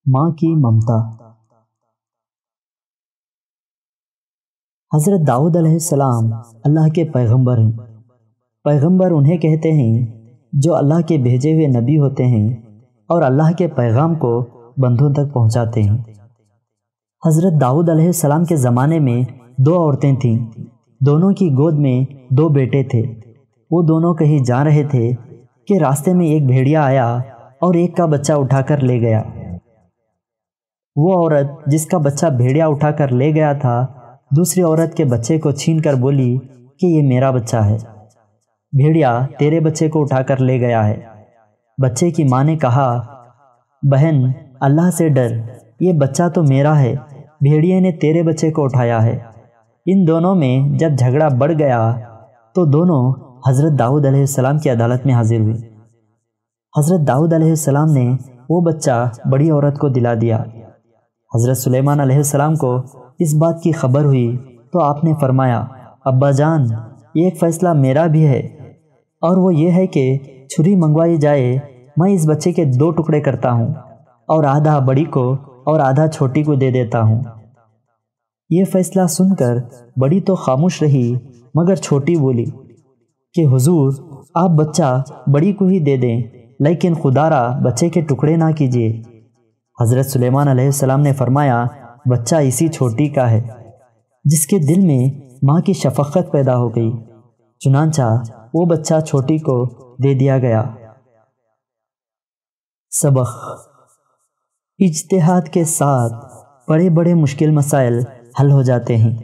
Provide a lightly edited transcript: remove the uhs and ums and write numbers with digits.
ماں کی ممتا۔ حضرت داؤد علیہ السلام اللہ کے پیغمبر ہیں۔ پیغمبر انہیں کہتے ہیں جو اللہ کے بھیجے ہوئے نبی ہوتے ہیں اور اللہ کے پیغام کو بندوں تک پہنچاتے ہیں۔ حضرت داؤد علیہ السلام کے زمانے میں 2 عورتیں تھیں، دونوں کی گود میں 2 بیٹے تھے۔ وہ دونوں کہیں جا رہے تھے کہ راستے میں ایک بھیڑیا آیا اور ایک کا بچہ اٹھا کر لے گیا۔ وہ عورت جس کا بچہ بھیڑیا اٹھا کر لے گیا تھا دوسری عورت کے بچے کو چھین کر بولی کہ یہ میرا بچہ ہے، بھیڑیا تیرے بچے کو اٹھا کر لے گیا ہے۔ بچے کی ماں نے کہا، بہن اللہ سے ڈر، یہ بچہ تو میرا ہے، بھیڑیے نے تیرے بچے کو اٹھایا ہے۔ ان دونوں میں جب جھگڑا بڑھ گیا تو دونوں حضرت داؤد علیہ السلام کی عدالت میں حاضر ہوئے۔ حضرت داؤد علیہ السلام نے وہ بچہ بڑی عورت کو دلا دیا۔ حضرت سلیمان علیہ السلام کو اس بات کی خبر ہوئی تو آپ نے فرمایا، ابا جان ایک فیصلہ میرا بھی ہے، اور وہ یہ ہے کہ چھری منگوائی جائے، میں اس بچے کے 2 ٹکڑے کرتا ہوں اور آدھا بڑی کو اور آدھا چھوٹی کو دے دیتا ہوں۔ یہ فیصلہ سن کر بڑی تو خاموش رہی مگر چھوٹی بولی کہ حضور آپ بچہ بڑی کو ہی دے دیں، لیکن خدا را بچے کے ٹکڑے نہ کیجیے۔ حضرت سلیمان علیہ السلام نے فرمایا، بچہ اسی چھوٹی کا ہے، جس کے دل میں ماں کی شفقت پیدا ہو گئی، چنانچہ وہ بچہ چھوٹی کو دے دیا گیا۔ سبق: اجتہاد کے ساتھ بڑے بڑے مشکل مسائل حل ہو جاتے ہیں۔